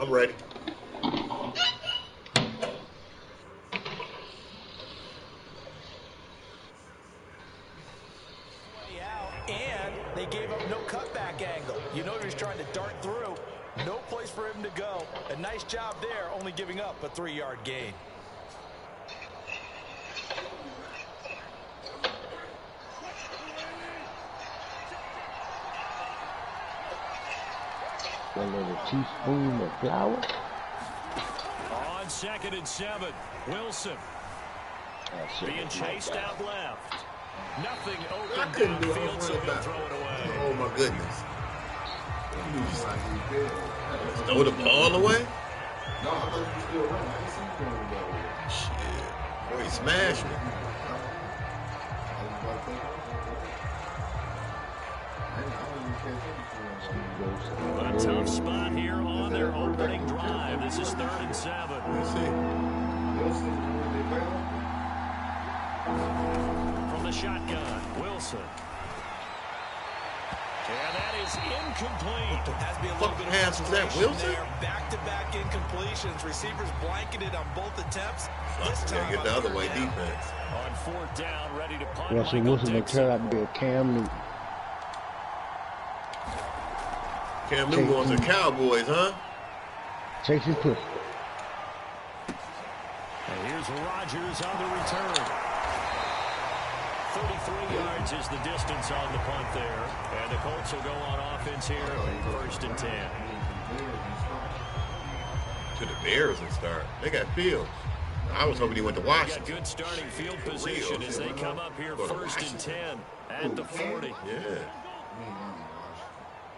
I'm ready. And they gave up no cutback angle. You know he was trying to dart through. No place for him to go. A nice job there, only giving up a 3-yard gain. A little teaspoon of flour. On 2nd and 7, Wilson. Being chased out left. Nothing open downfield, so he'll throw it away. Oh my goodness. Throw the ball away? No, I thought you were still running. I ain't seen you throwing the ball away. Shit. Boy, he smashed me. A tough spot here on their opening drive. This is 3rd and 7. Let's see. From the shotgun, Wilson. And that is incomplete. Has to be a little bit of pass was that, Wilson? there. Back-to-back incompletions. Receivers blanketed on both attempts. This Yeah, time get the other way defense. On 4th down, ready to punt. Russell Wilson will turn out to be a Cam Newton. Cam Newton going to the Cowboys, huh? Chase and push. And here's Rodgers on the return. 33 yards is the distance on the punt there. And the Colts will go on offense here, 1st and 10. To the Bears and start. They got Fields. I was hoping he went to Washington. Got good starting field position as they come up here, 1st and 10 at the 40. Yeah.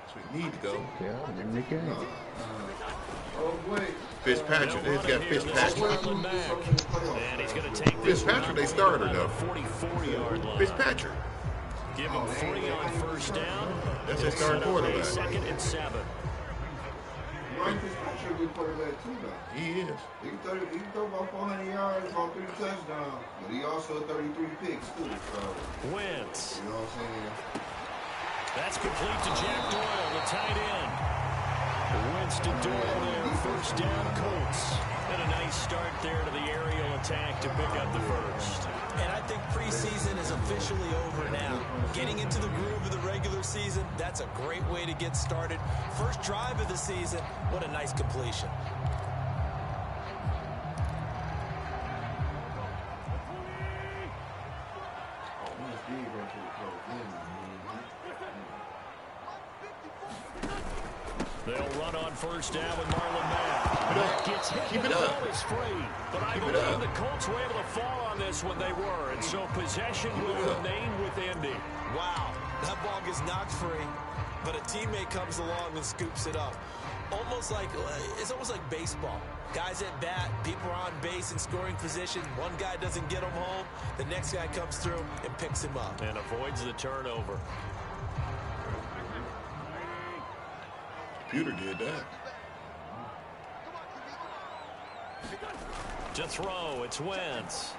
That's where you need to go. Yeah, in the game. Fitzpatrick. They've got Fitzpatrick. And he's going to take this. Fitzpatrick, they started though. 44-yard line. Fitzpatrick. Give him 3 on 1st down. That's their starting quarterback. 2nd and 7. Ryan Fitzpatrick a good quarterback too, though. He is. He can throw about 400 yards, about 3 touchdowns, but he also 33 picks too. So, Wentz. you know what I'm saying? That's complete to Jack Doyle, the tight end. Wentz to Doyle there, 1st down Colts. And a nice start there to the aerial attack to pick up the 1st. And I think preseason is officially over now. Getting into the groove of the regular season, that's a great way to get started. First drive of the season, what a nice completion. They'll run on 1st down with Marlon Mack. Mack gets hit. Keep it the up. ball is free. But I Keep it believe up. the Colts were able to fall on this when they were. And so possession will remain with Indy. Wow, that ball gets knocked free, but a teammate comes along and scoops it up. It's almost like baseball. Guys at bat, people are on base in scoring position. One guy doesn't get him home. The next guy comes through and picks him up. And avoids the turnover. Computer did that. To throw, it's Wentz.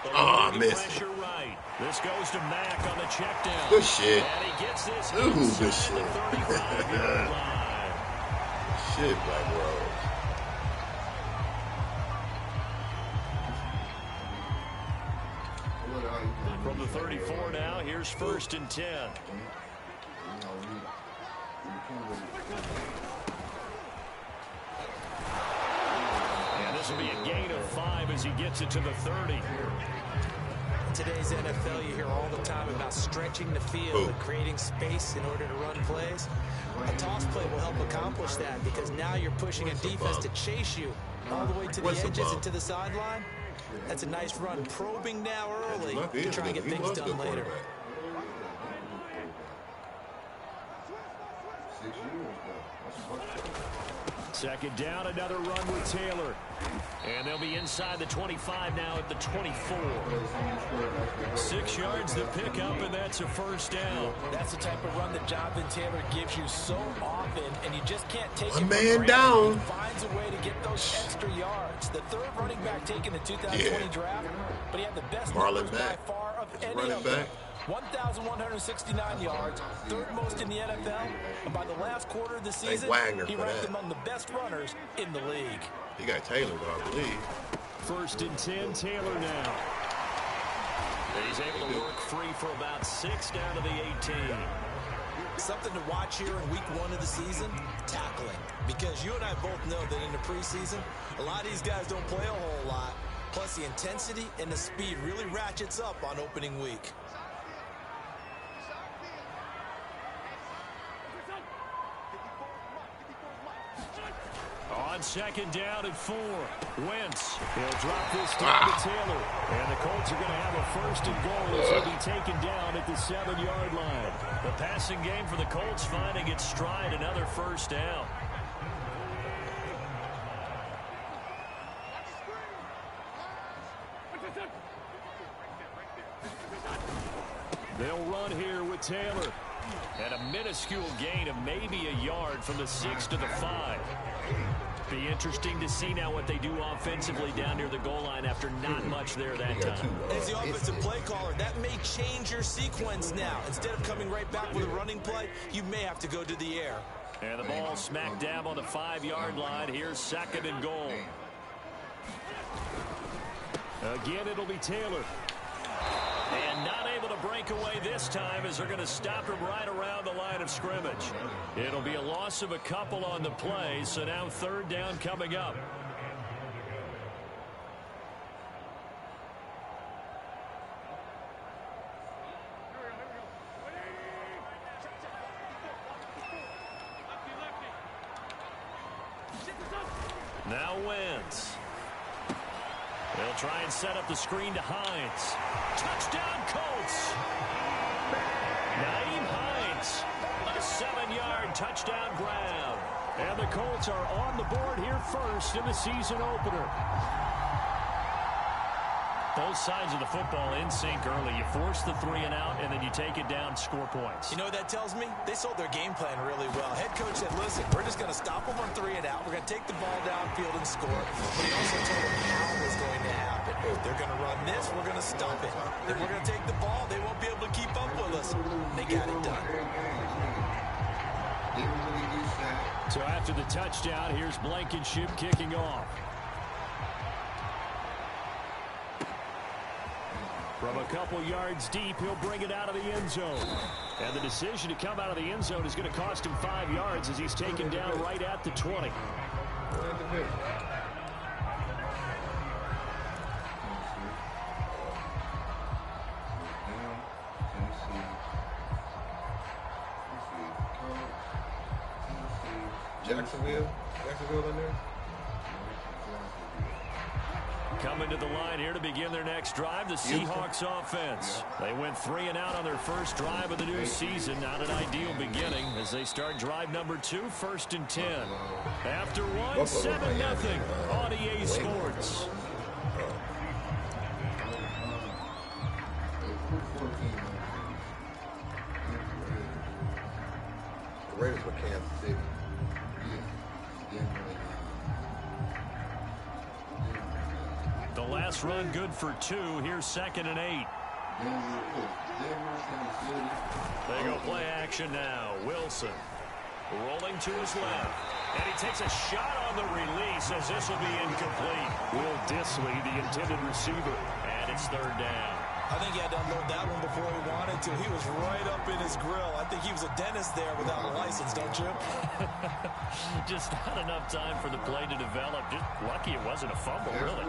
Oh, I missed it. Pressure right. This goes to Mack on the check down. Good shit. And he gets this Ooh, good inside shit. the 35-yard line. Shit, Black Rose. From the 34 now, here's 1st and 10. And this will be a gain of 5 as he gets it to the 30. In today's NFL, you hear all the time about stretching the field and creating space in order to run plays. A toss play will help accomplish that because now you're pushing a defense to chase you all the way to the edges and to the sideline. That's a nice run. Probing now early to try and get things done later. 6 years ago. 2nd down, another run with Taylor. And they'll be inside the 25 now at the 24. 6 yards to pick up, and that's a 1st down. That's the type of run that Jonathan Taylor gives you so often, and you just can't take it. One man down. He finds a way to get those extra yards. The 3rd running back taken the 2020 draft, but he had the best Marlon numbers by Mack. far of any Running of them. back. 1,169 yards, third most in the NFL, and by the last quarter of the season, he ranked among the best runners in the league. He got Taylor, though, I believe. 1st and 10, Taylor now. And he's able to work free for about 6 down to the 18. Something to watch here in week 1 of the season, tackling. Because you and I both know that in the preseason, a lot of these guys don't play a whole lot. Plus, the intensity and the speed really ratchets up on opening week. On 2nd down and 4, Wentz. He'll drop this down to Taylor. And the Colts are going to have a 1st and goal as he'll be taken down at the 7-yard line. The passing game for the Colts finding its stride, another 1st down. They'll run here with Taylor. And a minuscule gain of maybe a yard from the 6 to the 5. Be interesting to see now what they do offensively down near the goal line after not much there that time. As the offensive play caller, that may change your sequence now. Instead of coming right back with a running play, you may have to go to the air. And the ball smack dab on the 5-yard line. Here's 2nd and goal. Again, it'll be Taylor. And not able to break away this time as they're going to stop him right around the line of scrimmage. It'll be a loss of a couple on the play, so now 3rd down coming up. Now Wentz. They'll try and set up the screen to Hines. Touchdown, Colts. Naeem Hines, a 7-yard touchdown grab. And the Colts are on the board here first in the season opener. Both sides of the football in sync early. You force the 3 and out, and then you take it down, score points. You know what that tells me? They sold their game plan really well. Head coach said, listen, we're just going to stop them on 3 and out. We're going to take the ball downfield and score. But he also told them how it was going to happen. They're going to run this. We're going to stop it. Then we're going to take the ball. They won't be able to keep up with us. They got it done. So after the touchdown, here's Blankenship kicking off. From a couple yards deep, he'll bring it out of the end zone. And the decision to come out of the end zone is going to cost him 5 yards as he's taken down right at the 20. Jacksonville in there? Coming to the line here to begin their next drive, the Seahawks offense. They went 3 and out on their first drive of the new season. Not an ideal beginning as they start drive number 2, 1st and 10. After 1, 7-0 on EA Sports. The Raiders were Kansas City. The last run good for 2. Here's 2nd and 8. They go play action now. Wilson rolling to his left. And he takes a shot on the release as this will be incomplete. Will Disley, the intended receiver. And it's 3rd down. I think he had to unload that one before he wanted to. He was right up in his grill. I think he was a dentist there without a license, don't you? Just not enough time for the play to develop. Just lucky it wasn't a fumble, really.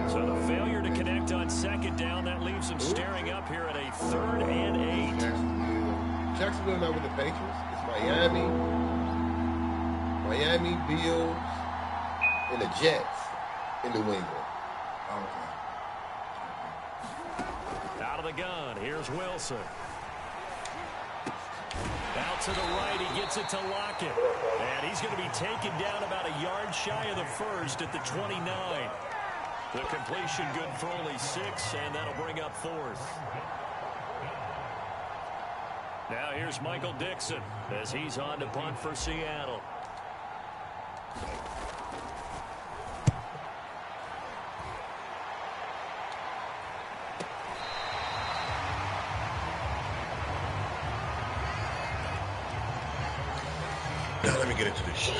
So the failure to connect on 2nd down, that leaves him staring up here at a 3rd and 8. Jacksonville not with the Patriots. It's Miami, Bills, and the Jets in New England. Out of the gun, here's Wilson. Out to the right, he gets it to Lockett. And he's going to be taken down about a yard shy of the 1st at the 29. The completion good for only 6, and that'll bring up 4th. Now here's Michael Dixon as he's on to punt for Seattle. Now let me get into this shit.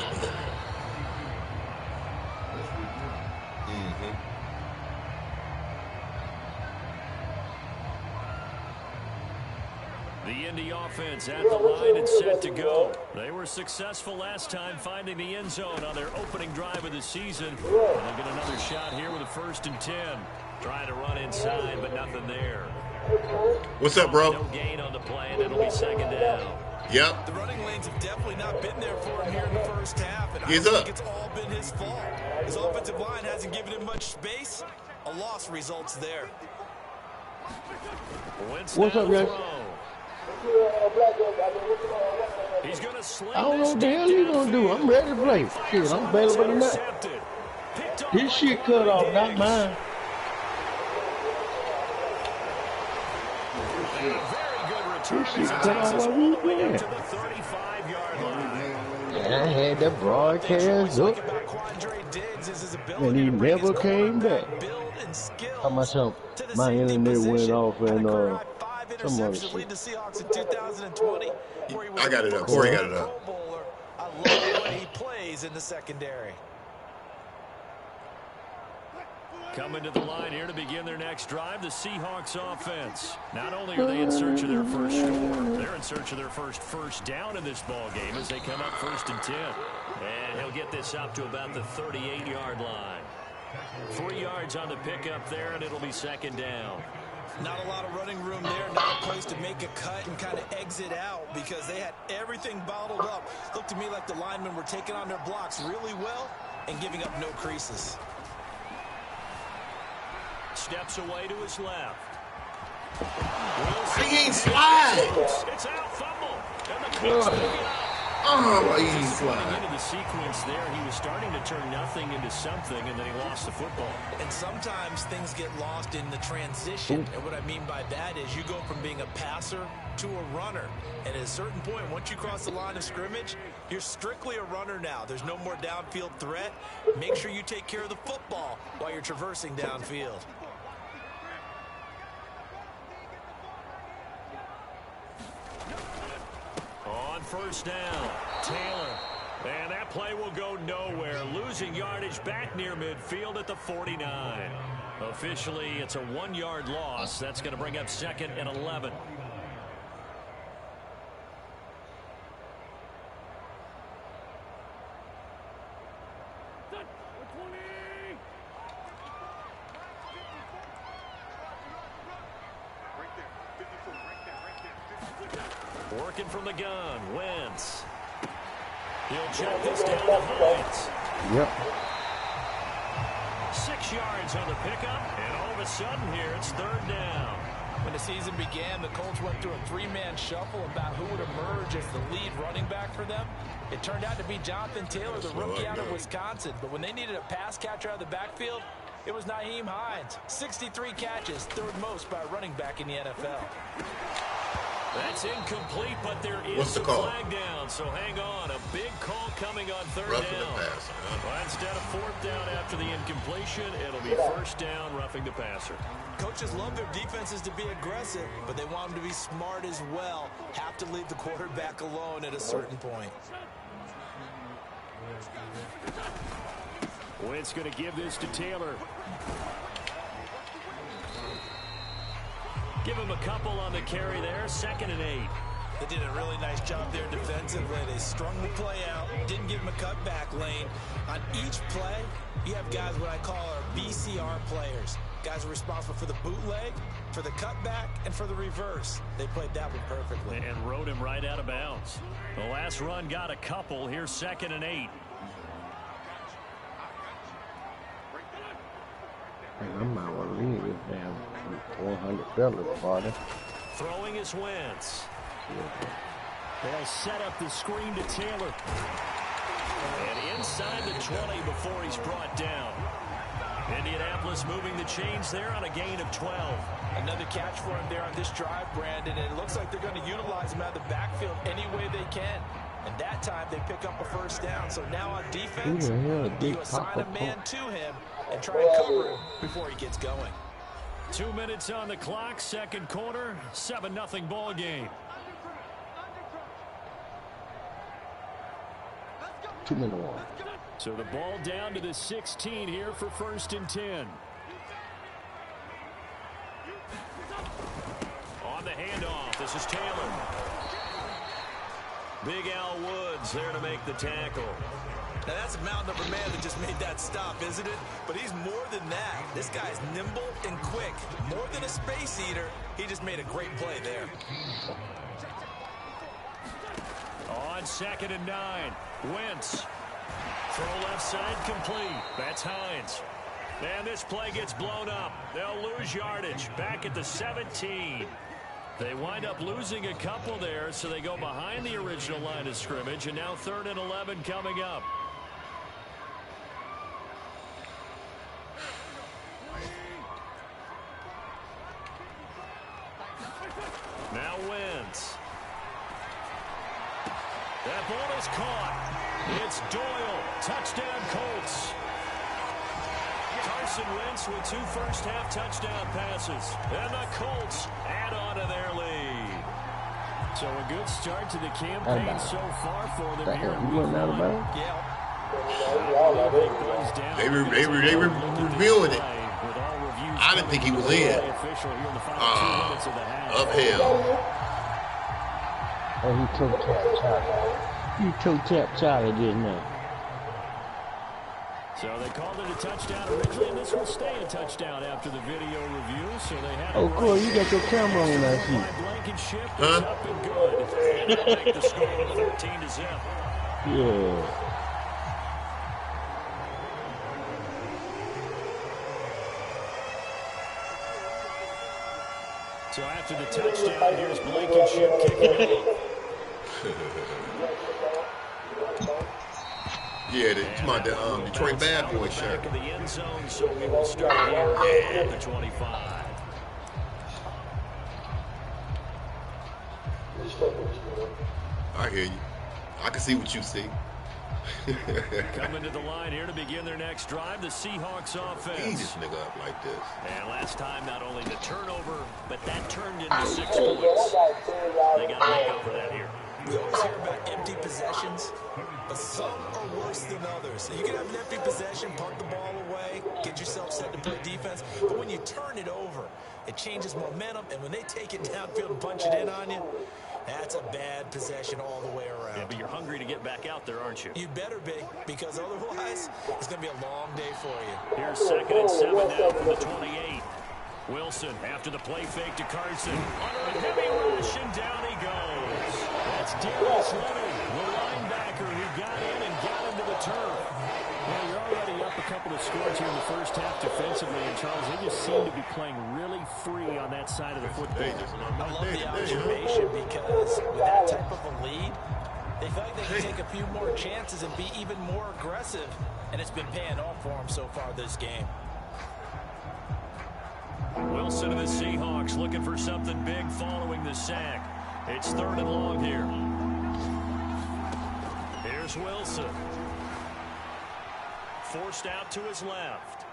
The Indy offense at the line and set to go. They were successful last time finding the end zone on their opening drive of the season. And they'll get another shot here with a 1st and 10. Trying to run inside, but nothing there. What's up, bro? No gain on the play, and it'll be 2nd down. Yep. The running lanes have definitely not been there for him here in the first half, and I He's don't up. think it's all been his fault. His offensive line hasn't given him much space. A loss results there. What's up, guys? He's gonna sling I don't know what the hell you gonna do. I'm ready to play. Shit, I'm available tonight. His shit cut off, not mine. His shit cut off while we were playing. And I had that broadcast up, and he never came back. How much help? My internet went off and some other shit. I got it up. Corey got it up. I love the way he plays in the secondary. Coming to the line here to begin their next drive, the Seahawks offense. Not only are they in search of their first score, they're in search of their first down in this ball game as they come up 1st and 10. And he'll get this up to about the 38-yard line. 3 yards on the pickup there, and it'll be 2nd down. Not a lot of running room there, not a place to make a cut and kind of exit out because they had everything bottled up. Looked to me like the linemen were taking on their blocks really well and giving up no creases. Steps away to his left. He ain't slide. It's out, fumble. And the Colts pick it up. Oh, he ain't Running slide. into the sequence there, he was starting to turn nothing into something, and then he lost the football. And sometimes things get lost in the transition. And what I mean by that is you go from being a passer to a runner. And at a certain point, once you cross the line of scrimmage, you're strictly a runner now. There's no more downfield threat. Make sure you take care of the football while you're traversing downfield. On 1st down, Taylor. And that play will go nowhere. Losing yardage back near midfield at the 49. Officially, it's a 1-yard loss. That's going to bring up 2nd and 11. Working from the gun, Wentz. He'll check this down to Hines. Yep. 6 yards on the pickup, and all of a sudden here, it's 3rd down. When the season began, the Colts went through a 3-man shuffle about who would emerge as the lead running back for them. It turned out to be Jonathan Taylor, the rookie out of Wisconsin. But when they needed a pass catcher out of the backfield, it was Nyheim Hines. 63 catches, 3rd most by a running back in the NFL. That's incomplete, but there is a flag down, so hang on. A big call coming on 3rd down. Well, instead of 4th down after the incompletion, it'll be 1st down, roughing the passer. Coaches love their defenses to be aggressive, but they want them to be smart as well. Have to leave the quarterback alone at a certain point. Wentz going to give this to Taylor. Give him a couple on the carry there, 2nd and 8. They did a really nice job there defensively. They strung the play out, didn't give him a cutback lane. On each play, you have guys what I call our BCR players. Guys are responsible for the bootleg, for the cutback, and for the reverse. They played that one perfectly. And rode him right out of bounds. The last run got a couple. Here's 2nd and 8. I might want to leave this damn 400 fellas party. Throwing is Wentz. They'll set up the screen to Taylor. And inside the 20 before he's brought down. Indianapolis moving the chains there on a gain of 12. Another catch for him there on this drive, Brandon, and it looks like they're going to utilize him out of the backfield any way they can. And that time they pick up a 1st down. So now on defense, you assign a man to him and try and cover him before he gets going. 2 minutes on the clock, 2nd quarter, 7-0 ball game. 2-1. So the ball down to the 16 here for 1st and 10. On the handoff, this is Taylor. Big Al Woods there to make the tackle. Now that's a mountain-upper man that just made that stop, isn't it? But he's more than that. This guy's nimble and quick. More than a space eater, he just made a great play there. On 2nd and 9, Wentz. Throw left side complete. That's Hines. And this play gets blown up. They'll lose yardage. Back at the 17. They wind up losing a couple there, so they go behind the original line of scrimmage, and now 3rd and 11 coming up. Now Wentz. That ball is caught. It's Doyle. Touchdown Colts. Carson Wentz with 2 first-half touchdown passes. And the Colts add on to their lead. So a good start to the campaign so far for them here. Yeah. They reviewing it. I didn't think he was in. Uphill. Oh, he toe-tapped Charlie. You toe-tapped Charlie, didn't you? So they called it a touchdown originally, and this will stay a touchdown after the video review. So they had. Oh, Corey, you got your camera on that sheet. Blankenship is up and good. And they'll make the score 13-0. Yeah. So after the touchdown, here's Blankenship kicking it. Yeah, come on, the Detroit Bad Boy shirt. Back in the end zone, so we will start here at the 25. I hear you. I can see what you see. Coming to the line here to begin their next drive, the Seahawks offense. He just nigga up like this. And last time, not only the turnover, but that turned into 6 points. They got to make up for that here. We always hear about empty possessions, but some are worse than others. You can have an empty possession, park the ball away, get yourself set to play defense, but when you turn it over, it changes momentum, and when they take it downfield and punch it in on you, that's a bad possession all the way around. Yeah, but you're hungry to get back out there, aren't you? You better be, because otherwise, it's going to be a long day for you. Here's 2nd and 7 now from the 28. Wilson after the play fake to Carson. Under a heavy rush, and down he goes. That's Darius Leonard, the linebacker who got in and got into the turf. Well, you're already up a couple of scores here in the first half defensively, and Charles, they just seem to be playing really free on that side of the football. I love the observation because with that type of a lead, they feel like they can take a few more chances and be even more aggressive, and it's been paying off for them so far this game. Wilson of the Seahawks looking for something big following the sack. It's 3rd and long here. Here's Wilson. Forced out to his left.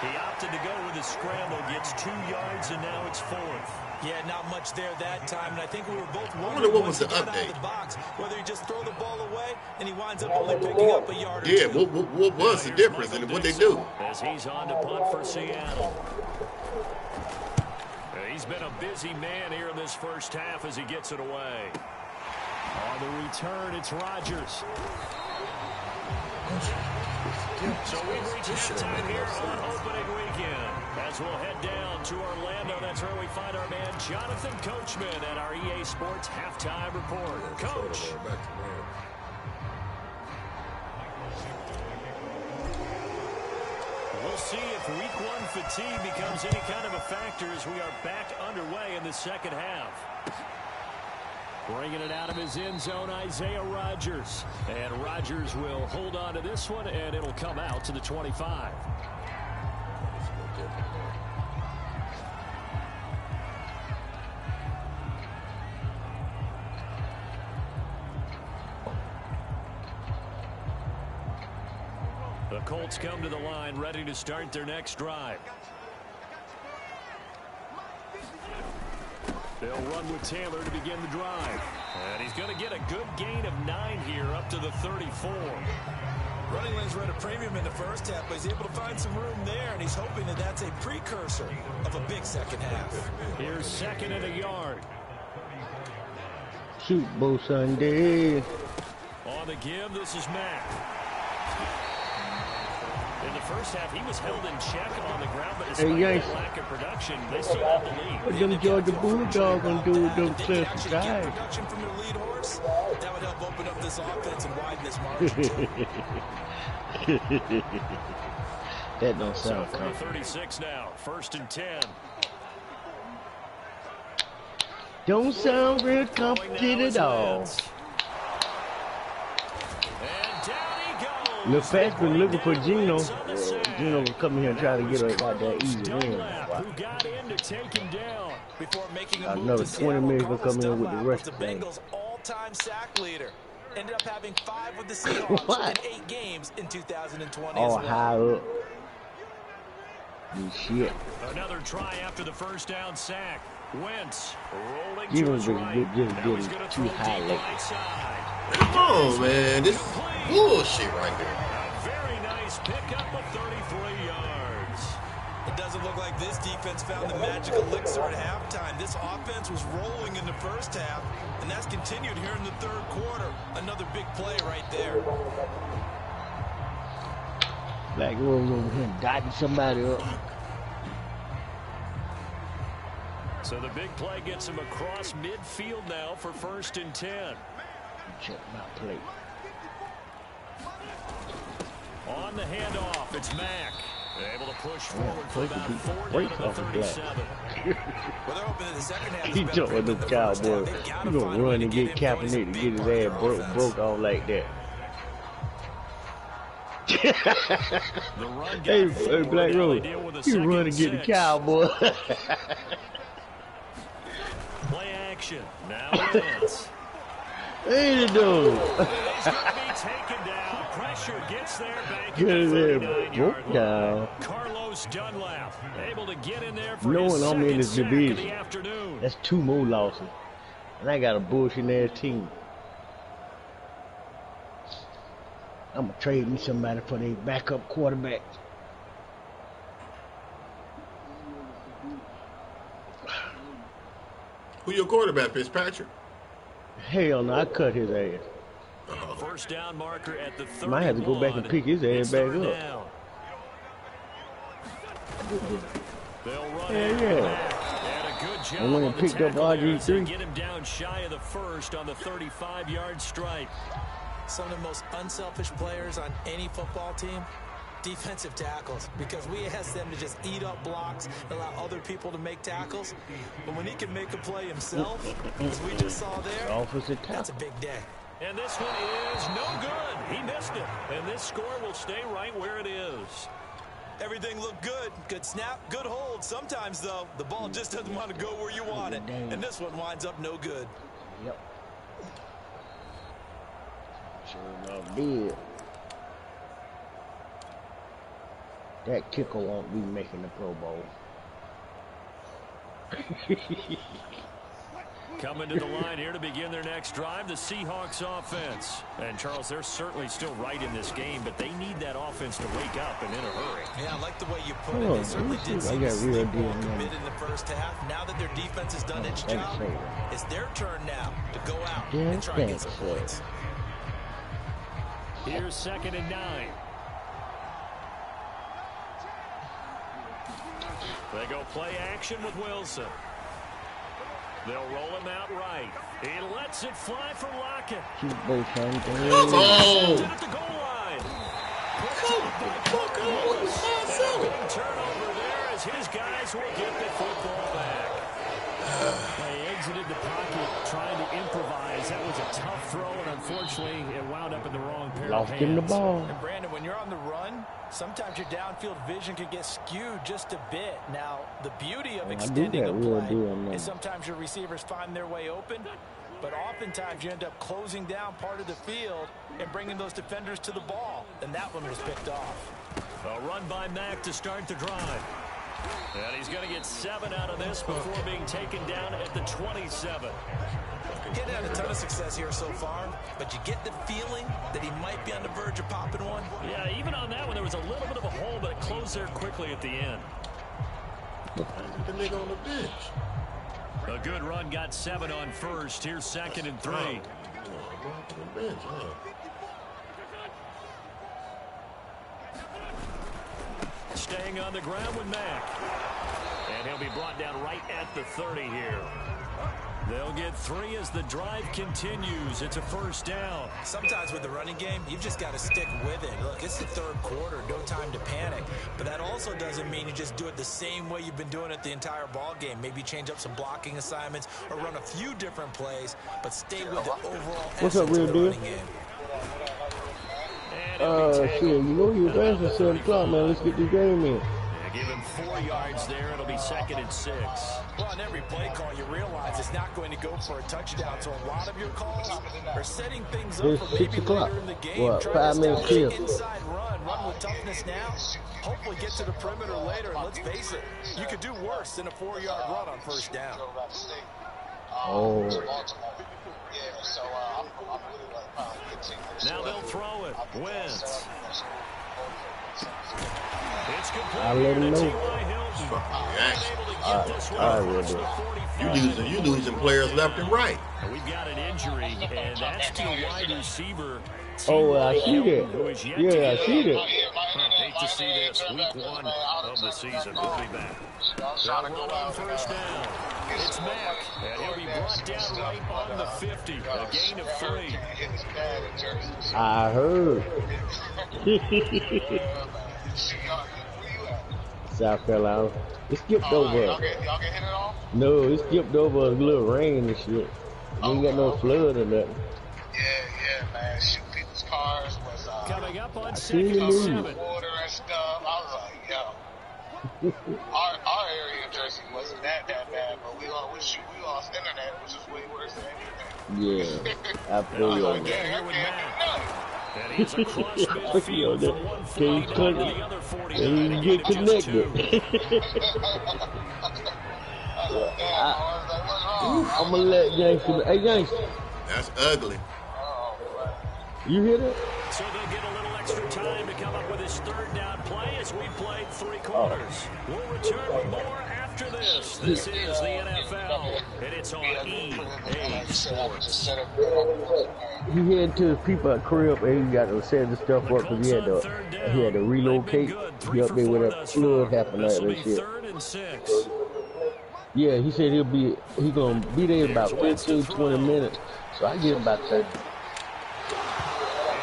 He opted to go with a scramble, gets 2 yards, and now it's 4th. Yeah, not much there that time, and I think we were both I wondering wonder what was the out of update. the box, whether he just throw the ball away and he winds up only picking up a yard or Yeah, two. what was the difference and what they do? As he's on to punt for Seattle. He's been a busy man here in this first half as he gets it away. On the return, it's Rodgers. So we've reached halftime here on opening weekend. As we'll head down to Orlando, that's where we find our man Jonathan Coachman at our EA Sports Halftime Report. Coach. We'll see if week 1 fatigue becomes any kind of a factor as we are back underway in the second half. Bringing it out of his end zone, Isaiah Rodgers. And Rodgers will hold on to this one, and it'll come out to the 25. The Colts come to the line, ready to start their next drive. They'll run with Taylor to begin the drive. And he's going to get a good gain of 9 here up to the 34. Running lanes were at a premium in the first half, but he's able to find some room there, and he's hoping that that's a precursor of a big second half. Here's 2nd and a yard. Super Bowl Sunday. On the give, this is Mack. In the first half, he was held in check on the ground, but despite that lack of production, they still have the lead. What them Georgia Bulldogs gonna do with them Clemson guys? Production from their lead horse, that would help open up this offense and widen this margin. That don't sound so 36 now, 1st and 10. Don't sound real complicated at all. LeFat's been looking for Gino. Gino will come in here and try to get her out that easy win. Another 20 minutes will come in with the rest of the Bengals all-time sack leader. Ended up having 5 with the Seahawks in 8 games in 2020. All high up. You shit. Another try after the first down sack. Wentz rolling You to was his right. getting too high late. Come on, man. This is bullshit right there. A very nice pickup of 33 yards. It doesn't look like this defense found the magic elixir at halftime. This offense was rolling in the first half, and that's continued here in the third quarter. Another big play right there. Black Rose over here dotting somebody up. So the big play gets him across midfield now for 1st and 10. Check my plate. On the handoff, it's Mack. Able to push forward for about 4 down to the 37. Well, they're hoping that the second half He jumped with the Cowboy. He gonna run and get Kaepernick to get his ass broke off like that. The run Hey, Black Rose, you run and get the Cowboy. Play action. Now Wentz. Hey, dude. He's going to be taken down. Pressure gets there back in the 39-yard line. Carlos Dunlap able to get in there for his second sack of the afternoon. That's 2 more losses. And I got a bullshit-ass team. I'm going to trade me somebody for their backup quarterback. Who your quarterback, Fitzpatrick? Hell no, I cut his ass. First down marker at the 31. Might have to go back and pick his ass back up. They'll run yeah. And a good job I went and picked up RG3. Get him down shy of the first on the 35-yard stripe. Some of the most unselfish players on any football team, defensive tackles, because we ask them to just eat up blocks and allow other people to make tackles. But when he can make a play himself, as we just saw there, that's a big day. And this one is no good. He missed it. And this score will stay right where it is. Everything looked good. Good snap, good hold. Sometimes, though, the ball just doesn't want to go where you want it. And this one winds up no good. Yep. Sure enough did. That kicker won't be making the Pro Bowl. Coming to the line here to begin their next drive, the Seahawks offense. And, Charles, they're certainly still right in this game, but they need that offense to wake up and in a hurry. Yeah, I like the way you put it. They certainly did seem to sleepwalk a bit in the first half. Now that their defense has done its job, it's their turn now to go out and try and get some points. Here's 2nd and 9. They go play action with Wilson. They'll roll him out right. He lets it fly for Lockett. Keep both hands Come on! At the goal line. Big turnover there as his guys will get the football back. They exited the pocket trying to improvise. That was a tough throw, and unfortunately, it wound up in the wrong pair of hands. In the ball. And Brandon, when you're on the run, sometimes your downfield vision can get skewed just a bit. Now, the beauty of extending a play is sometimes your receivers find their way open, but oftentimes you end up closing down part of the field and bringing those defenders to the ball, and that one was picked off. A run by Mack to start the drive. And he's going to get 7 out of this before being taken down at the 27. He hasn't had a ton of success here so far, but you get the feeling that he might be on the verge of popping one. Yeah, even on that one, there was a little bit of a hole, but it closed there quickly at the end. The nigga on the bench. A good run got 7 on first. Here's 2nd and 3. Oh, the bench, huh? Staying on the ground with Mack. And he'll be brought down right at the 30 here. They'll get 3 as the drive continues. It's a first down. Sometimes with the running game, you've just got to stick with it. Look, it's the third quarter, no time to panic. But that also doesn't mean you just do it the same way you've been doing it the entire ball game. Maybe change up some blocking assignments or run a few different plays, but stay with the overall What's up, essence real of the deal? running game. Shit, you know you're advancing at 7 o'clock, man. Let's get this game in. Give him 4 yards there. It'll be 2nd and 6. Well, on every play call, you realize it's not going to go for a touchdown. So a lot of your calls are setting things up It's for maybe 6 o'clock. later in the game. What, Try 5 to minutes establish shift? inside run with toughness now. Hopefully get to the perimeter later. And let's face it, you could do worse than a 4-yard run on first down. Oh. Now they'll throw it. Wentz. It's complete. I'll let him know. T.Y. Hilton. You losing players left and right. And we've got an injury, and that's to a wide receiver. Oh, I see that. Yeah, I see that. Hate to see this. Week 1 of the season. We'll be back. They'll roll on first down. It's Mack, and he'll be brought down right on the 50. A gain of 3. I heard. South Carolina. It skipped over. Y'all get hit it off? No, it skipped over a little rain and shit. We ain't got no flood or nothing. Yeah, man. Shoot, people's cars was Coming up on see 2nd the and news. 7. water and stuff. I was like, yo. our area of Jersey wasn't that bad, but we lost internet, which is way worse than anything. Yeah, I feel you on that. Here with Mack. And he's across Yo, midfield from one can 40 down to the other 40. And he get connected. I'm gonna let Gangster. Hey, Gangster. That's ugly. You hear that? So they'll get a little extra time to come up with his 3rd down play as we played 3 quarters. We'll return with more after this. This is the NFL, and it's on EA Sports. He headed to his people at crib and he got to set the stuff up because he had to relocate. He up there with that flood happened like that shit. 3rd and 6. Yeah, he said he gonna be there in about 15, 20 minutes. So I give him about 30. And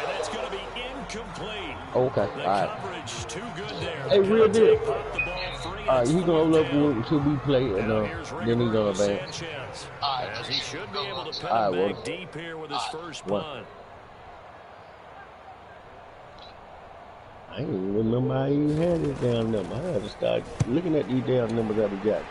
that's going to be incomplete. Okay, The all right. coverage too good there. Hey, real deal. Popped the ball free. All right, he gonna hold up until we play, and then he gonna advance. Sanchez, as he should be able to put All him right, back well. deep here with his first Well. punt. I ain't even remember I even had this damn number. I had to start looking at these damn numbers that we got.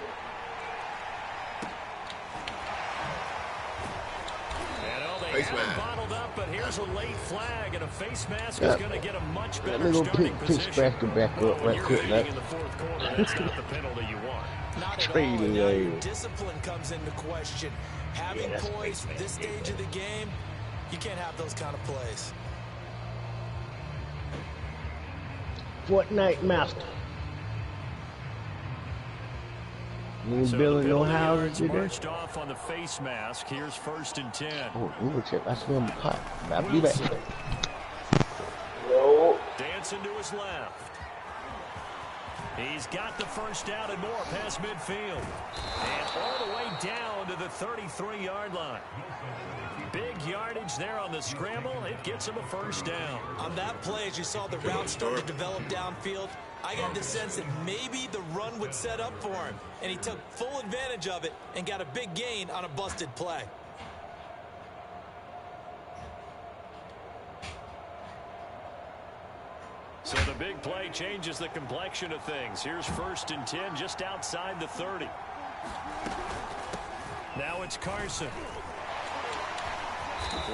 They Face have him mask. bottled up, but here's a late flag, and a face mask is going to get a much Let better me go starting pick position. Baxter back up When right you're quick. leading in the 4th quarter, that's not the penalty you want. Not at Trade all. And now away. your discipline comes into question. Having that's poise this stage of the game, you can't have those kind of plays. Fortnite Master. You ain't So building the no penalty houses yards today? marched off on the face mask. Here's 1st and 10. Oh, we will check. I smell the pot. I'll be back. Wilson. Dancing to his left. He's got the first down and more past midfield. And all the way down to the 33-yard line. Big yardage there on the scramble. It gets him a first down. On that play, as you saw the route start to develop downfield, I got the sense that maybe the run would set up for him. And he took full advantage of it and got a big gain on a busted play. So the big play changes the complexion of things. Here's 1st and 10 just outside the 30. Now it's Carson.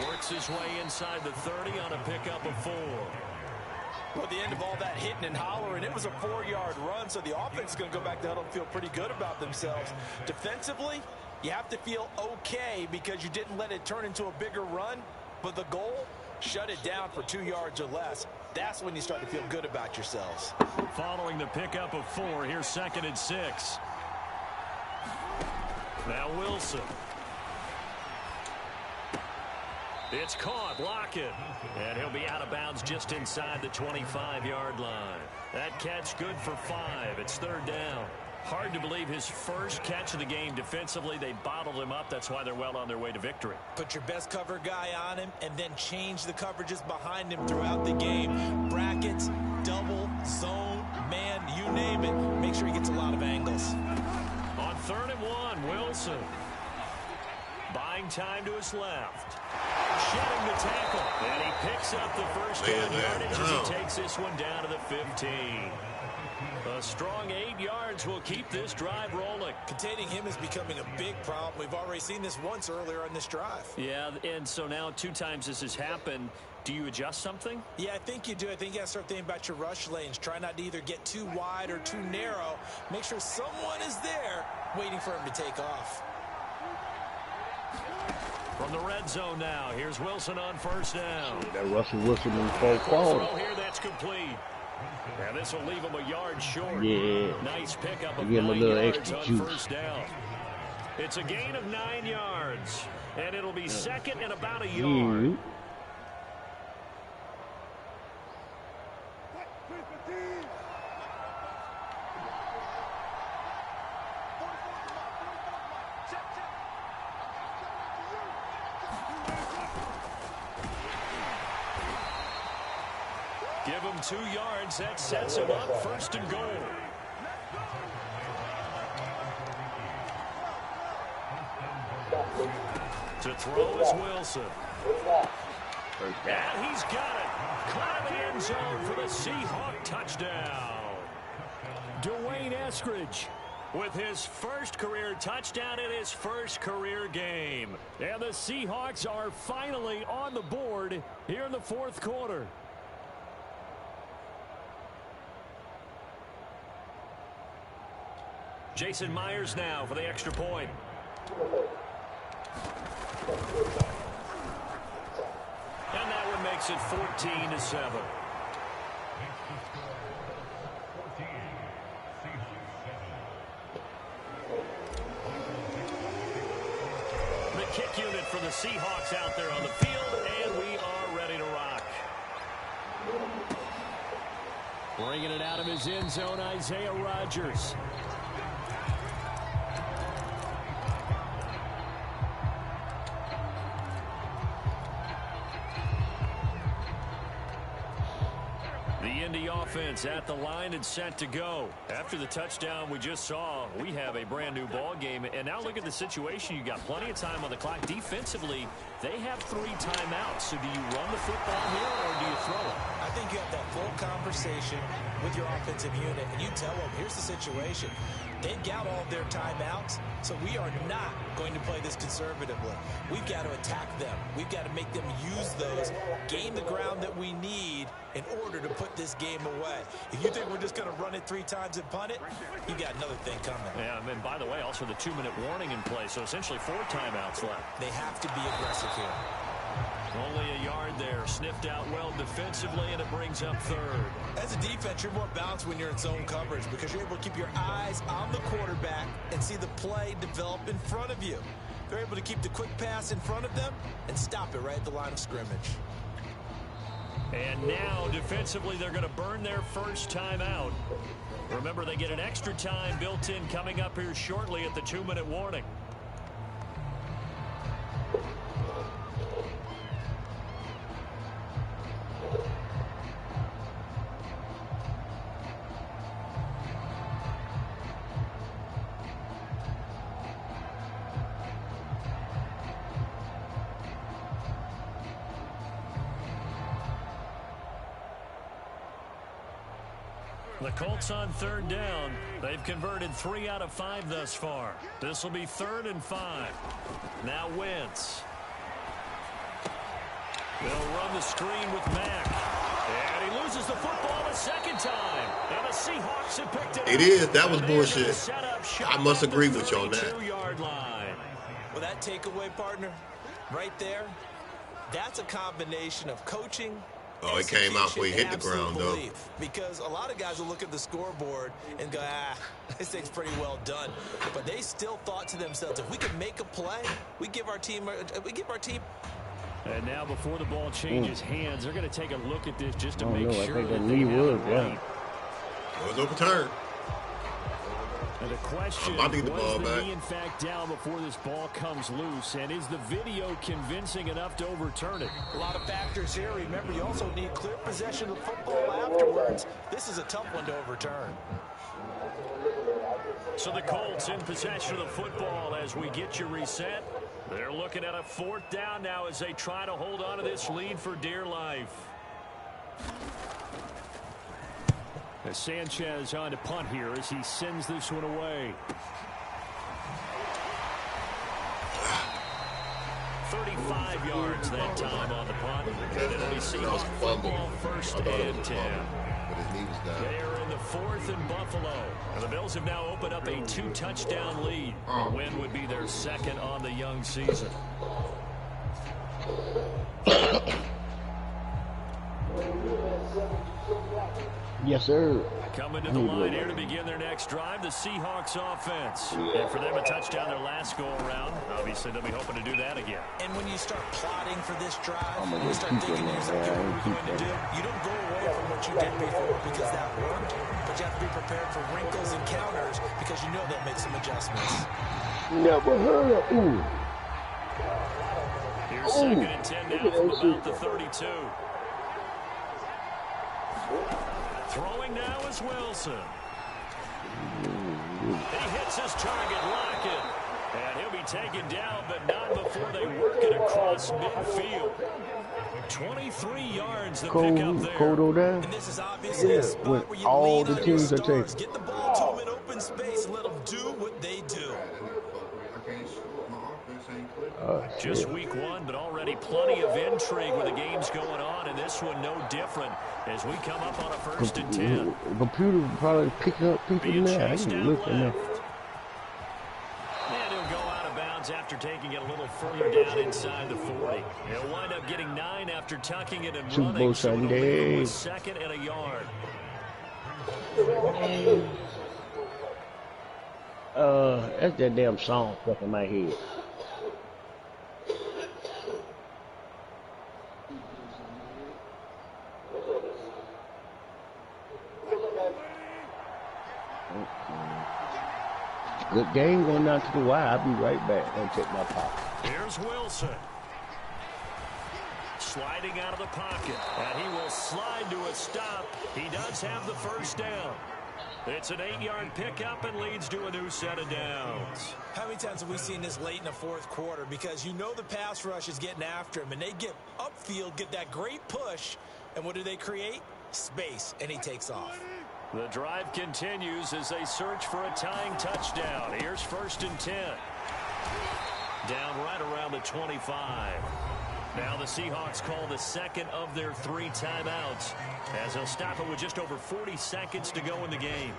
Works his way inside the 30 on a pickup of 4. Well, at the end of all that hitting and hollering, it was a 4-yard run, so the offense is going to go back to huddle and feel pretty good about themselves. Defensively, You have to feel okay because you didn't let it turn into a bigger run, but the goal, shut it down for 2 yards or less. That's when you start to feel good about yourselves. Following the pickup of 4, here's 2nd and 6. Now Wilson. It's caught, Lockett. And he'll be out of bounds just inside the 25-yard line. That catch good for 5. It's 3rd down. Hard to believe his first catch of the game defensively. They bottled him up. That's why they're well on their way to victory. Put your best cover guy on him and then change the coverages behind him throughout the game. Brackets, double, zone, man, you name it. Make sure he gets a lot of angles. On 3rd and 1, Wilson. Buying time to his left. Shedding the tackle. And he picks up the first down yardage as he takes this one down to the 15. A strong 8 yards will keep this drive rolling. Containing him is becoming a big problem. We've already seen this once earlier on this drive. Yeah, and so now 2 times this has happened. Do you adjust something? Yeah, I think you do. I think you got to start thinking about your rush lanes. Try not to either get too wide or too narrow. Make sure someone is there waiting for him to take off. From the red zone now, here's Wilson on 1st down. That Russell Wilson in 4th quarter. Throw here, that's complete. Now this will leave him a yard short. Yeah. Nice pickup of Give him a 9 little yards extra on juice. 1st down. It's a gain of 9 yards, and it'll be 2nd and about a yard. Give him 2 yards. That sets him up 1st and goal. To throw is Wilson. And he's got it. Caught in the end zone for the Seahawk touchdown. Dwayne Eskridge with his first career touchdown in his first career game. And the Seahawks are finally on the board here in the 4th quarter. Jason Myers now for the extra point. And that one makes it 14-7. The kick unit for the Seahawks out there on the field, and we are ready to rock. Bringing it out of his end zone, Isaiah Rodgers. The Indy offense at the line and set to go. After the touchdown we just saw, we have a brand new ball game. And now look at the situation. You got plenty of time on the clock. Defensively, they have 3 timeouts. So do you run the football here or do you throw it? I think you have that full conversation with your offensive unit, and you tell them, here's the situation. They've got all of their timeouts, so we are not going to play this conservatively. We've got to attack them. We've got to make them use those, gain the ground that we need in order to put this game away. If you think we're just going to run it 3 times and punt it, you got another thing coming. Yeah, and by the way, also the 2-minute warning in play, so essentially 4 timeouts left. They have to be aggressive here. Only a yard there, sniffed out well defensively, and it brings up 3rd. As a defense, you're more balanced when you're in zone coverage because you're able to keep your eyes on the quarterback and see the play develop in front of you. They're able to keep the quick pass in front of them and stop it right at the line of scrimmage. And now, defensively, they're going to burn their first timeout. Remember, they get an extra time built in coming up here shortly at the 2-minute warning. The Colts on 3rd down. They've converted 3 out of 5 thus far. This will be 3rd and 5. Now Wentz. They'll run the screen with Mack. And he loses the football a second time. And the Seahawks have picked it up. It is. That was bullshit. I must agree with you on that. 32-yard line. Well, that takeaway, partner, right there, that's a combination of coaching. Oh, it came out before he hit the ground, though. Because a lot of guys will look at the scoreboard and go, this thing's pretty well done. But they still thought to themselves, if we can make a play, we give our team. And now, before the ball changes hands, they're going to take a look at this just to make sure I think that they have it right. It was overturned. And the question, I'm about to get the ball was the back. knee in fact down before this ball comes loose? And is the video convincing enough to overturn it? A lot of factors here. Remember, you also need clear possession of the football afterwards. This is a tough one to overturn. So the Colts in possession of the football as we get you reset. They're looking at a 4th down now as they try to hold on to this lead for dear life. As Sanchez on to punt here as he sends this one away. 35 yards that time on the punt. And it'll be Seahawks football 1st and 10. But his knee was down. They're in the 4th in Buffalo. And the Bills have now opened up a 2-touchdown lead. A win would be their 2nd on the young season. Yes, sir. Coming to the line here to begin their next drive, the Seahawks offense. And for them, a touchdown their last go-around. Obviously, they'll be hoping to do that again. And when you start plotting for this drive, when you start thinking, here's what we're going to do, you don't go away from what you did before because that worked. But you have to be prepared for wrinkles and counters because you know they'll make some adjustments. Never heard of. Ooh. Here's 2nd and 10 now from about the 32. Throwing now is Wilson. He hits his target, Lockett. And he'll be taken down, but not before they work it across midfield. 23 yards the pick up there. Cold down. And this is obviously a spot where you all lean the on your teams are stars. taking. Get the ball to them in open space and let them do what they do. Just week 1, but already plenty of intrigue with the games going on, and this one no different as we come up on a 1st and 10. The computer probably picking up people now. I didn't look in there. And he'll go out of bounds after taking it a little further down inside the 40. He'll wind up getting 9 after tucking it and Super running, Bowl so it'll leave Sunday. him with 2nd and a yard. That's that damn song stuck in my head. Good game going down to the wire. I'll be right back and take my pop. Here's Wilson. Sliding out of the pocket. And he will slide to a stop. He does have the 1st down. It's an 8-yard pickup and leads to a new set of downs. How many times have we seen this late in the 4th quarter? Because you know the pass rush is getting after him, and they get upfield, get that great push, and what do they create? Space, and he takes off. The drive continues as they search for a tying touchdown. Here's 1st and 10. Down right around the 25. Now the Seahawks call the 2nd of their 3 timeouts as they'll stop it with just over 40 seconds to go in the game.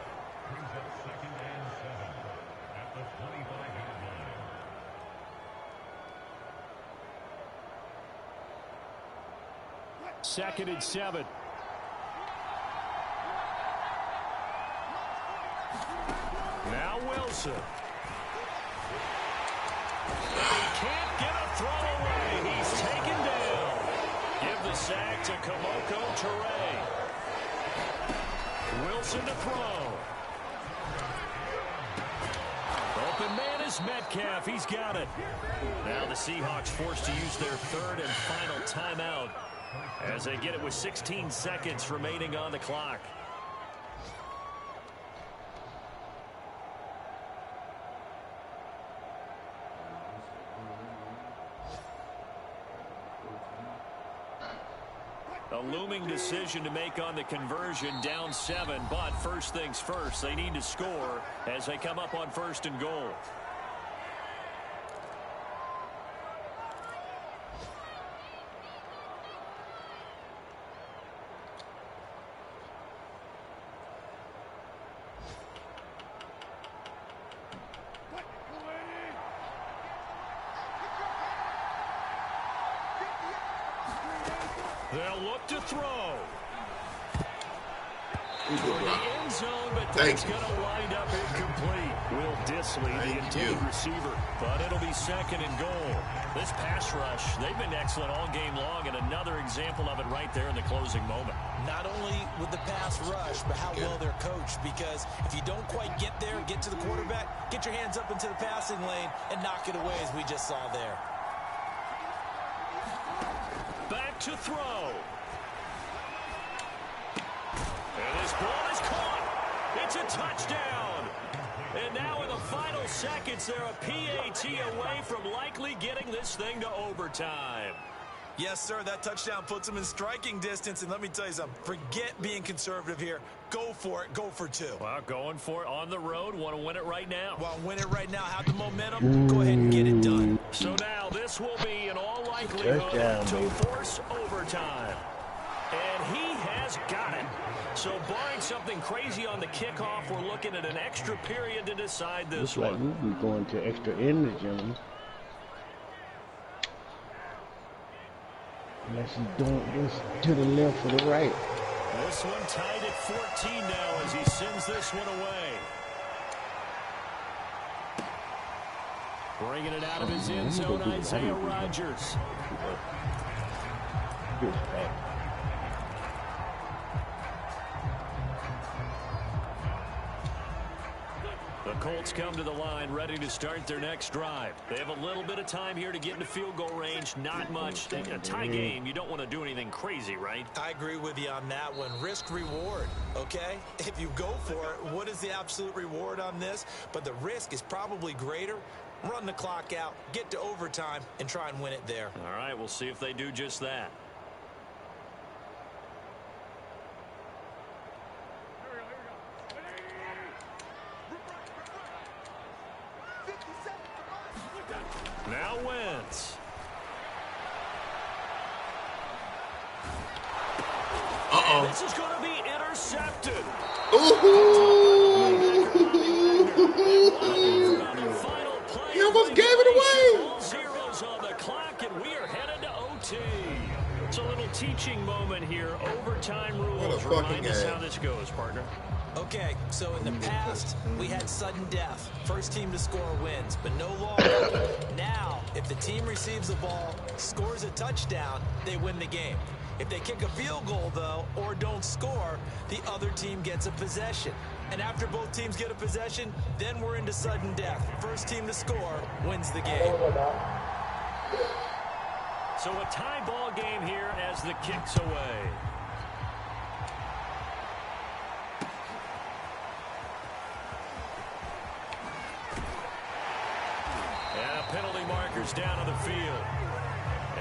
Second and 7. Now Wilson. Can't get a throw away. He's taken down. Give the sack to Kamoko Toure. Wilson to throw. Open man is Metcalf. He's got it. Now the Seahawks forced to use their 3rd and final timeout as they get it with 16 seconds remaining on the clock. A looming decision to make on the conversion, down 7, but first things first, they need to score as they come up on 1st and goal. They'll look to throw. Good For the block. end zone, but Thank that's you. going to wind up incomplete. Will Disley, the Thank intended you. receiver. But it'll be 2nd and goal. This pass rush, they've been excellent all game long, and another example of it right there in the closing moment. Not only with the pass rush, but how well they're coached. Because if you don't quite get there, get to the quarterback, get your hands up into the passing lane and knock it away, as we just saw there. Back to throw. And his ball is caught. It's a touchdown. And now in the final seconds, they're a PAT away from likely getting this thing to overtime. Yes, sir, that touchdown puts them in striking distance. And let me tell you something, forget being conservative here. Go for it. Go for 2. Well, going for it on the road. Want to win it right now. Well, win it right now. Have the momentum. Go ahead and get it done. So now this will be in all likelihood Touchdown, to baby. force overtime. And he has got it. So barring something crazy on the kickoff, we're looking at an extra period to decide this Looks like one. we'll be going to extra innings, gentlemen. Unless he's doing this to the left or the right. This one tied at 14 now as he sends this one away. Bringing it out of his end zone, Isaiah Rodgers. Good back. The Colts come to the line ready to start their next drive. They have a little bit of time here to get into field goal range. Not much. A tie game, you don't want to do anything crazy, right? I agree with you on that one. Risk reward, okay? If you go for it, what is the absolute reward on this? But the risk is probably greater. Run the clock out, get to overtime, and try and win it there. All right, we'll see if they do just that. Now Wentz. Uh-oh. This is going to be intercepted. He almost gave it away. All zeros on the clock, and we are headed to OT. It's a little teaching moment here. Overtime rules. fucking Remind us game. how this goes, partner. Okay, so in the past, we had sudden death. First team to score wins, but no longer. Now, if the team receives the ball, scores a touchdown, they win the game. If they kick a field goal, though, or don't score, the other team gets a possession. And after both teams get a possession, then we're into sudden death. First team to score wins the game. So a tie ball game here as the kick's away. And a penalty marker's down on the field.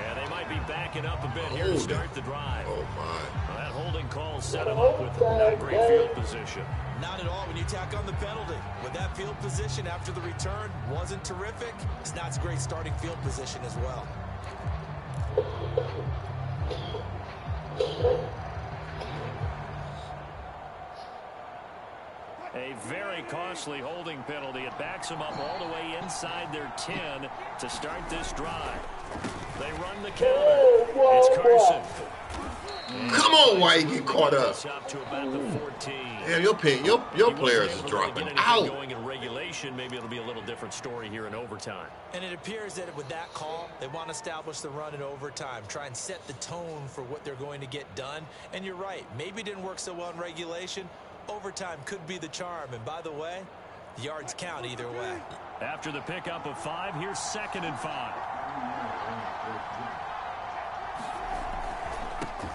And they might be backing up a bit here to start the drive. Oh, my. Well, that holding call set him up with not great field position. Not at all when you tack on the penalty. With that field position after the return wasn't terrific, it's not a great starting field position as well. A very costly holding penalty. It backs them up all the way inside their 10 to start this drive. They run the counter. It's Carson. Come on, why you get caught up? It's up to about the 14. Yeah, your players is dropping out. Going in regulation, maybe it'll be a little different story here in overtime. And it appears that with that call, they want to establish the run in overtime, try and set the tone for what they're going to get done. And you're right, maybe it didn't work so well in regulation. Overtime could be the charm. And by the way, yards count either way. After the pickup of 5, here's 2nd and 5.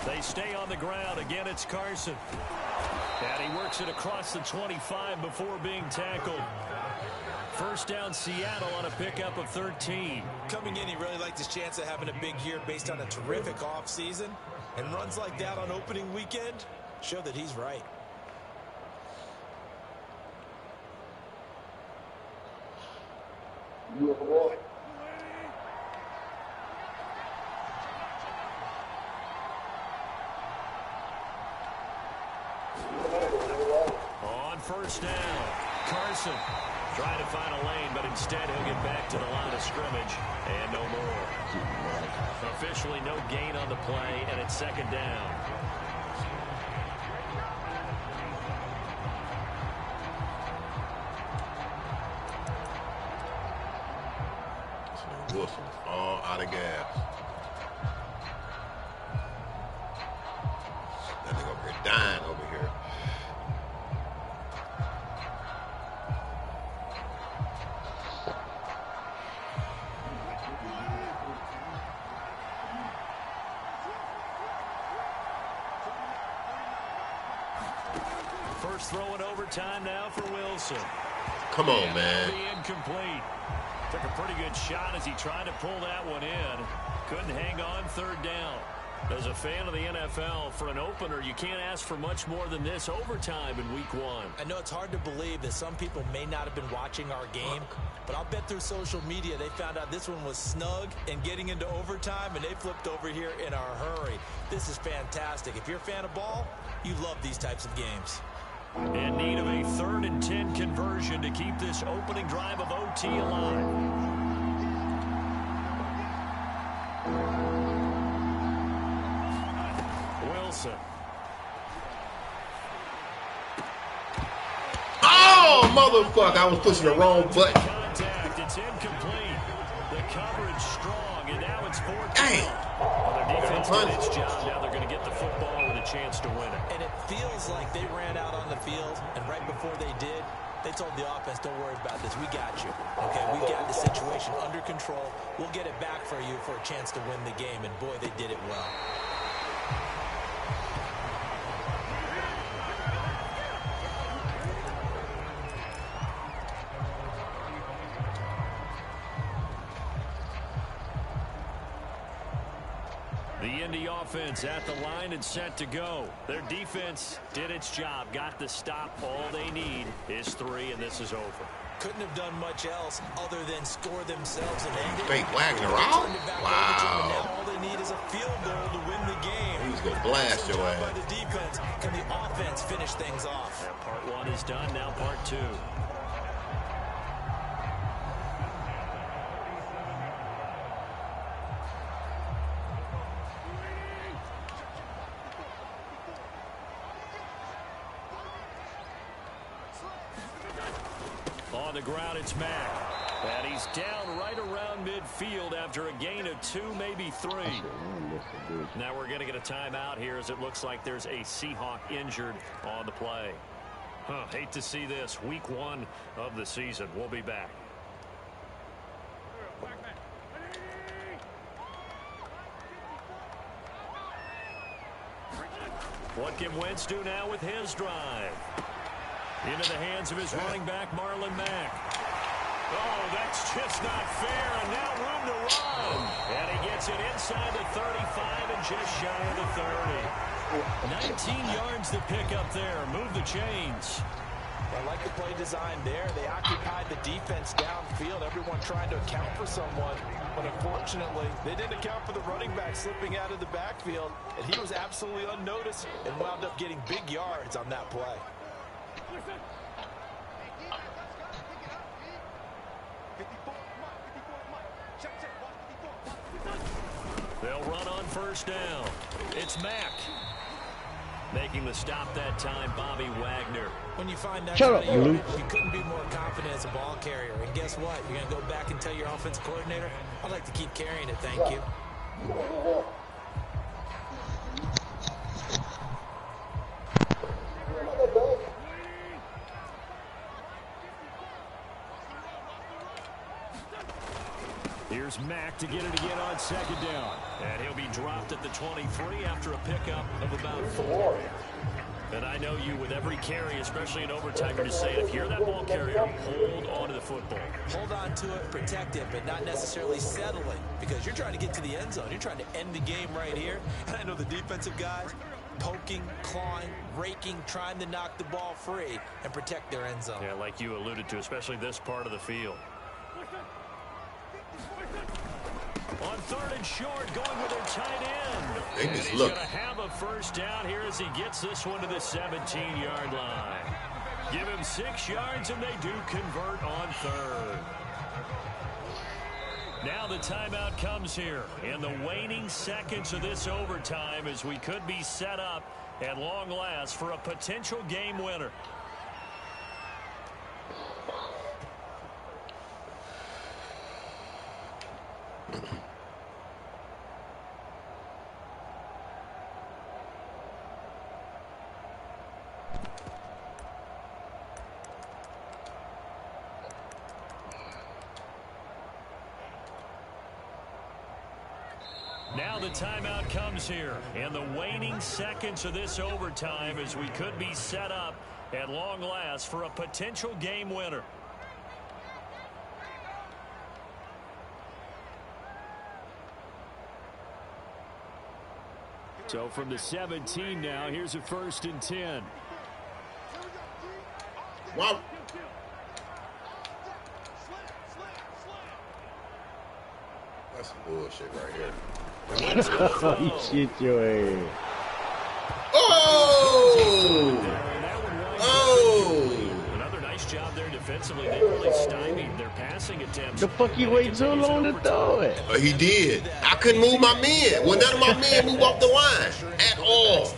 They stay on the ground. Again, it's Carson. And he works it across the 25 before being tackled. First down, Seattle on a pickup of 13. Coming in, he really liked his chance of having a big year based on a terrific offseason. And runs like that on opening weekend show that he's right. On first down, Carson. Trying to find a lane, but instead he'll get back to the line of scrimmage and no more. Officially no gain on the play, and it's second down. Wilson all out of gas. That nigga over here dying over here. First throw in overtime now for Wilson. Come on, man. Incomplete. Took a pretty good shot as he tried to pull that one in. Couldn't hang on third down. As a fan of the NFL, for an opener, you can't ask for much more than this overtime in week 1. I know it's hard to believe that some people may not have been watching our game, but I'll bet through social media they found out this one was snug and getting into overtime, and they flipped over here in a hurry. This is fantastic. If you're a fan of ball, you love these types of games. In need of a 3rd and 10 conversion to keep this opening drive of OT alive. Wilson. Oh, motherfucker. I was pushing the wrong button. Contact. It's incomplete. The coverage strong, and now it's 4th down. Well, their defense did its job. Now they're going to get the football with a chance to win it. And it feels like they ran out on the field, and right before they did, they told the offense, don't worry about this. We got you. Okay, we got the situation under control. We'll get it back for you for a chance to win the game, and boy, they did it well. The Indy offense at the line and set to go. Their defense did its job, got the stop. All they need is 3, and this is over. Couldn't have done much else other than score themselves and end it. Fake Wagner out? Wow. Now all they need is a field goal to win the game. He's going to blast your ass. By the defense, can the offense finish things off? And part 1 is done, now part 2. On the ground, it's Mack. And he's down right around midfield after a gain of 2, maybe 3. Now we're going to get a timeout here as it looks like there's a Seahawk injured on the play. Hate to see this. Week 1 of the season. We'll be back. What can Wentz do now with his drive? Into the hands of his running back, Marlon Mack. Oh, that's just not fair, and now room to run. And he gets it inside the 35 and just shy of the 30. 19 yards to pick up there. Move the chains. I like the play design there. They occupied the defense downfield, everyone trying to account for someone. But unfortunately, they didn't account for the running back slipping out of the backfield, and he was absolutely unnoticed and wound up getting big yards on that play. They'll run on first down. It's Mack. Making the stop that time, Bobby Wagner. When you find that Shut up, you couldn't be more confident as a ball carrier. And guess what? You're going to go back and tell your offensive coordinator, I'd like to keep carrying it, thank you. Here's Mack to get it again on second down. And he'll be dropped at the 23 after a pickup of about 4. And I know you, with every carry, especially in overtime, you're just saying, if you're that ball carrier, hold on to the football. Hold on to it, protect it, but not necessarily settling, because you're trying to get to the end zone. You're trying to end the game right here. And I know the defensive guys poking, clawing, raking, trying to knock the ball free and protect their end zone. Yeah, like you alluded to, especially this part of the field. On third and short, going with their tight end. They He's going to have a first down here as he gets this one to the 17-yard line. Give him 6 yards, and they do convert on third. Now the timeout comes here in the waning seconds of this overtime as we could be set up at long last for a potential game winner. Now the timeout comes here in the waning seconds of this overtime as we could be set up at long last for a potential game winner. So from the 17 now, here's a 1st and 10. Wow. That's some bullshit right here. You shit your ass. Oh! Oh! Another nice job there defensively. They really stymied their passing attempts. The fuck you waiting so long to throw it? He did. I couldn't move my men. Well, none of my men move off the line at all.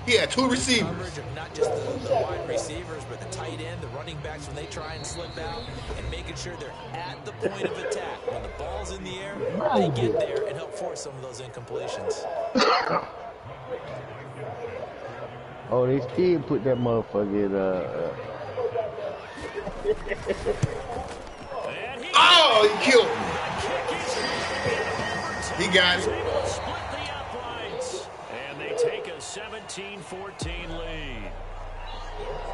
He had 2 receivers. Not just the wide receivers, but the tight end, the running backs when they try and slip out, and making sure they're at the point of attack. When the ball's in the air, they get there and help force some of those incompletions. Oh, they still put that motherfucker Oh, he killed me. He got it. And they take a 17-14 lead.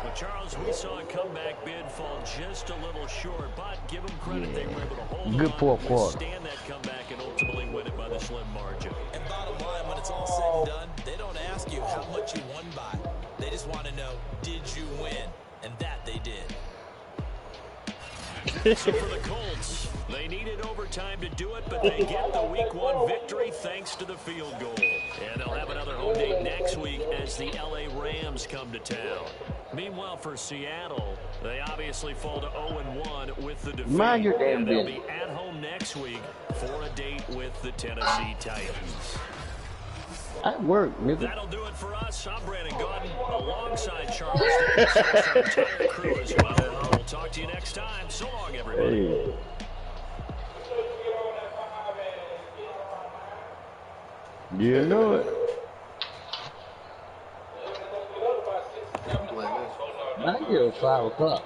But Charles, we saw a comeback bid fall just a little short, but give them credit, they were able to hold good on, fourth quarter. stand that comeback, and ultimately win it by the slim margin. And bottom line, when it's all said and done, they don't ask you how much you won by. They just want to know, did you win? And that they did. So for the Colts, they needed overtime to do it, but they get the Week 1 victory thanks to the field goal. And they'll have another home date next week as the LA Rams come to town. Meanwhile, for Seattle, they obviously fall to 0-1 with the defeat. Mind your damn and they'll business. be at home next week for a date with the Tennessee Titans. I work, nigga. That'll do it for us. I'm Brandon Gordon, alongside Charles Davis, our entire crew as well. We'll talk to you next time. So long, everybody. Hey. You know it. I get 5 o'clock.